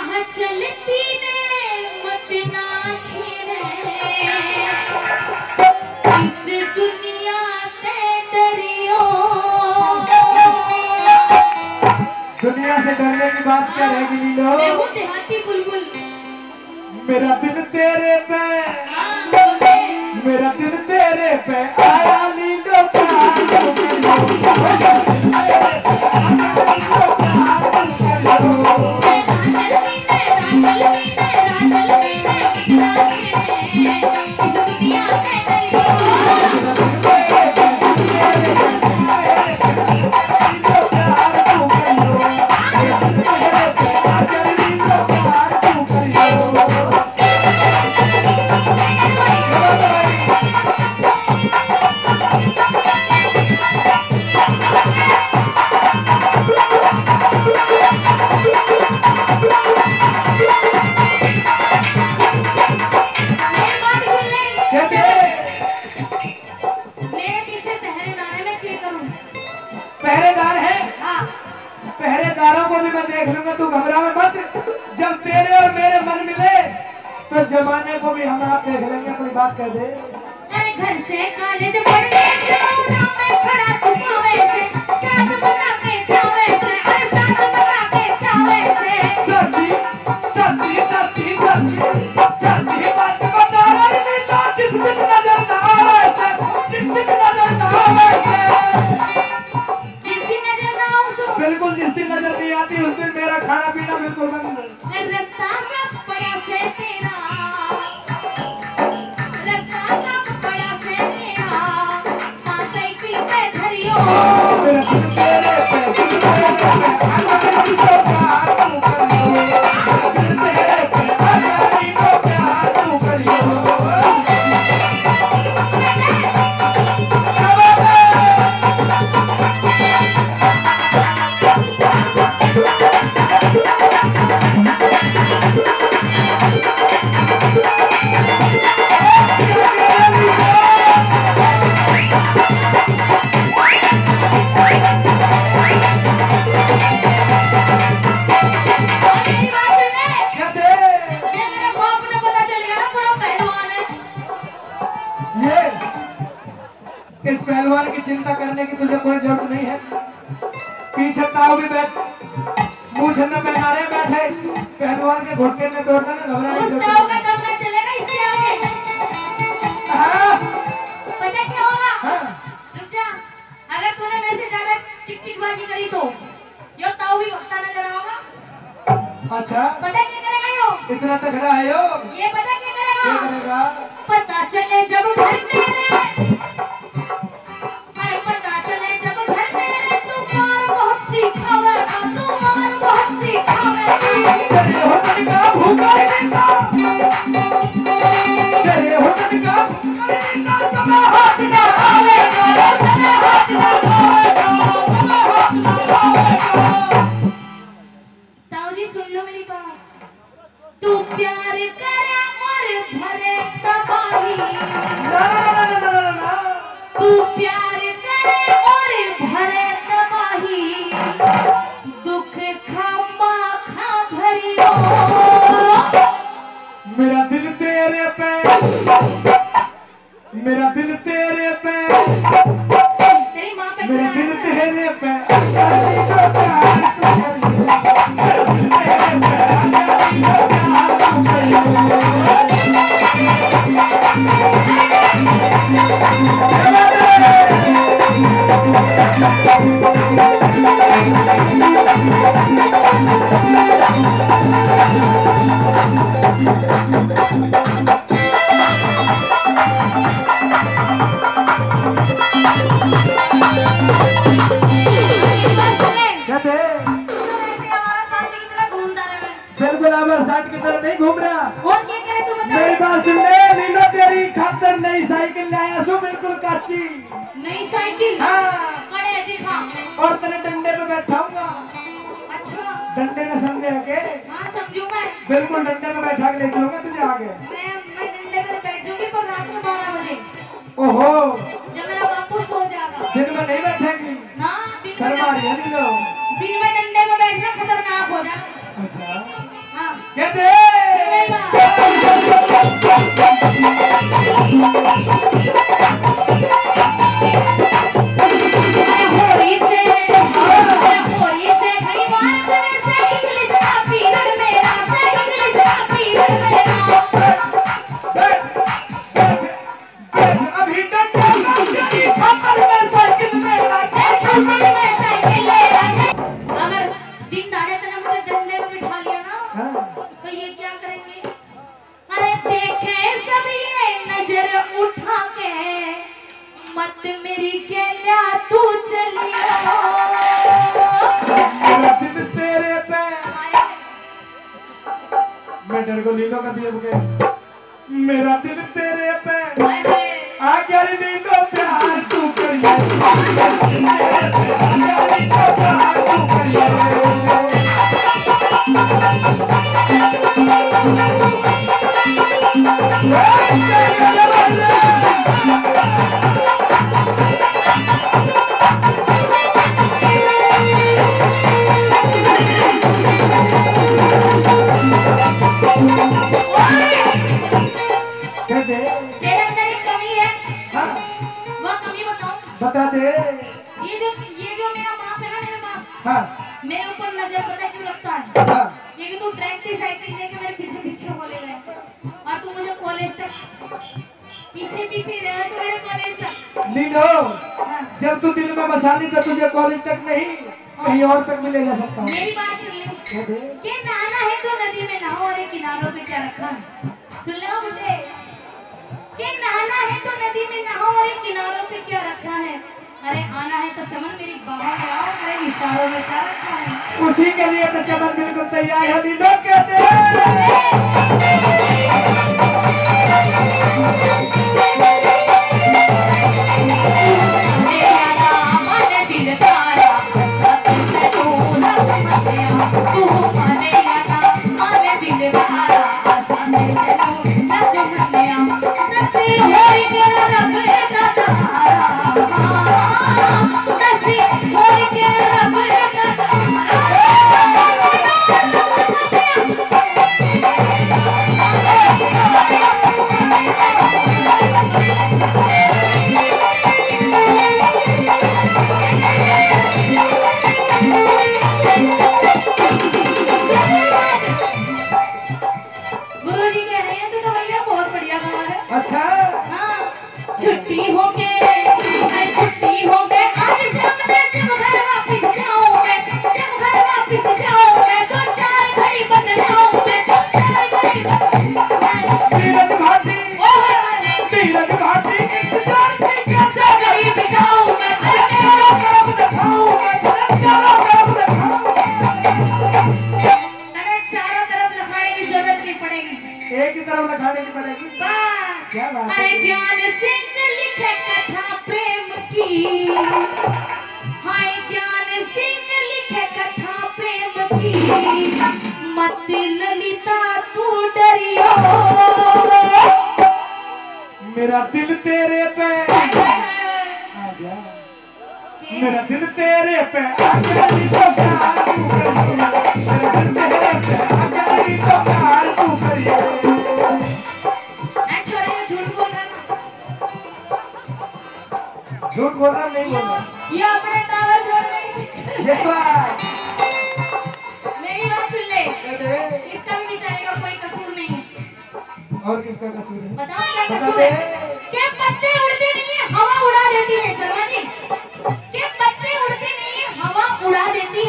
राह चलती ने मत ना छेड़े, इस दुनिया ते डरियो। दुनिया से डरने की बात क्या रहेगी लीलो? मैं हूँ देहाती बुलबुल। मेरा दिल तेरे पे, मेरा दिल तेरे पे आया लीलो पहरेदार है। हाँ। पहरेदारों को भी मैं देख लूंगा, तू घबरा में मत। जब तेरे और मेरे मन मिले तो जमाने को भी हम आप देख लेंगे। कोई बात कर दे। अरे घर से कॉलेज पढ़ने जाओ ना, मैं खड़ा तुम्हारे से साथ बना के जावे से, अरे साथ बना के जावे से। सच्ची सच्ची सच्ची सच्ची सच्ची बात बता रही तो जिस दिन नजर ना आवे से, जिस दिन नजर ना आवे से, बिल्कुल जिस दिन नजर नहीं आती उस दिन मेरा खाना पीना बिल्कुल बंद। रास्ता सब बड़ा से तेरा, रास्ता सब बड़ा से तेरा, मां साइकिल पे धरियो। मेरा दिल तेरे पे, दिल तेरे पे आया लीलो प्यार तू करियो, दिल तेरे पे आया लीलो प्यार तू करियो। इस पहलवान की चिंता करने की तुझे कोई जरूरत नहीं है। पीछे ताऊ भी बैठ, मुंह छन्ना पहना रहे बैठे, पहलवान के घुटने में तोड़ना ना, घबराने की जरूरत ताऊ का दम ना चलेगा इससे आगे। हाँ। पता क्या होगा? हाँ। रुक जा, अगर तूने मेरे से ज्यादा चिकचिकबाजी करी तो यो ताऊ भी भक्ता नजर आएगा। अच्छा। पता क्या करेगा यो? इतना तगड़ा है यो। ये पता क्या करेगा? क्या करेगा? पता चले जब घर तेरे, अरे पता चले जब घर तेरे, तुम्हार बहुत सिखावेगा, तुम्हार बहुत सिखावेगा। तेरे हुस्न का भूखा रहता, तेरे हुस्न का भूखा रहता, समय हाथ ना आवेगा, समय हाथ ना आवेगा, समय हाथ ना आवेगा। ताऊ जी सुन लो मेरी बात, तू प्यार करे और भरे तबाही, ना ना ना ना ना ना, तू प्यार करे और भरे तबाही, दुख खामा खा भरियो। मेरा दिल तेरे पे, मेरा दिल तेरे पे, तेरी माँ पे मेरा दिल तेरे पे आया लीलो प्यार तू करियो, मेरा दिल तेरे पे आया लीलो प्यार तू करियो। बिल्कुल आवाज साथ की तरह नहीं घूम रहा। और क्या करे तू बता? मेरी बात सुन ले लीलो, तेरी खातर नई साइकिल लाया सो, बिल्कुल कच्ची। नई साइकिल? हाँ। कड़े दिखा। और तेरे डंडे पे बैठाऊंगा। अच्छा। डंडे में समझे के? हाँ समझू मैं। बिल्कुल डंडे में बैठा के ले चलूंगा तुझे आगे। मैं डंडे पे बैठ जाऊंगी पर रात में 12 बजे। ओहो। जब मेरा बापू सो जाएगा। दिन में नहीं बैठेंगी? ना। शर्मा रही है लीलो। दिन में डंडे में बैठना खतरनाक हो जाए। अच्छा। हाँ। कहते अभी तक साइकिल में अगर दिन दाड़े पे ना मुझे डंडे में बिठा लिया ना तो ये क्या करेंगे? अरे देखे सब ये नजर उठा के मत मेरी गैला तू चलियो मेरा दिल तेरे पे मैं डर को लीलो का दिया बुके मेरा दिल तेरे पे आ गया रे तो प्यार तू करिए तेरे अंदर एक कमी है। हाँ वो कमी बताओ। बता दे ये जो मेरा बाप है ना, मेरा बाप हाँ मेरे ऊपर नजर पता क्यों रखता है? हाँ क्योंकि तू ट्रैक्टर साइकिल लेके मेरे पीछे पीछे बोले गए और तू मुझे कॉलेज तक पीछे रहा तो मेरे कॉलेज तक। लीलो हाँ। जब तू दिल में बसाली तो तुझे कॉलेज तक नहीं कहीं और तक भी ले जा सकता हूँ मेरी बात सुन ले कि नहाना है तो नदी में नहाओ और किनारों पे क्या रखा है? सुन लो मुझे कि नहाना है तो नदी में नहाओ और किनारों पे क्या रखा है? अरे आना है तो चमन मेरी बाहों में आओ, मेरे इशारों में क्या रखा है? उसी के लिए तो चमन बिल्कुल तैयार है लीलो कहते हैं अच्छा छुट्टी हो के आज शाम में जब घर वापस जाऊं मैं तो चार घड़ी बन जाऊं मैं धीरज भाटी धीरज भाटी इंतजार से कैसे घड़ी बिताऊं मैं चारों तरफ दिखाऊं चारों तरफ दिखाऊं अरे चारों तरफ लिखाने की जरूरत नहीं पड़ेगी, एक ही तरफ दिखाने की पड़ेगी क्या बात है? अरे ज्ञान सिंह लिखे कथा प्रेम की, हाय ज्ञान सिंह लिखे कथा प्रेम की, मत ललिता तू डरियो मेरा दिल तेरे पे आ गया मेरा दिल तेरे पे आ गया तो प्यार तू करिए मेरा दिल तेरे पे आ गया तो प्यार तू करिए झूठ बोल रहा नहीं बोल रहा ये अपने टावर छोड़ने की चक्कर ये बात मेरी बात सुन ले, इसका भी बेचारे का कोई कसूर नहीं है। और किसका कसूर है बताओ क्या बता कसूर दे है? के पत्ते उड़ते नहीं है, हवा उड़ा देती है। सर्वानी के पत्ते उड़ते नहीं है, हवा उड़ा देती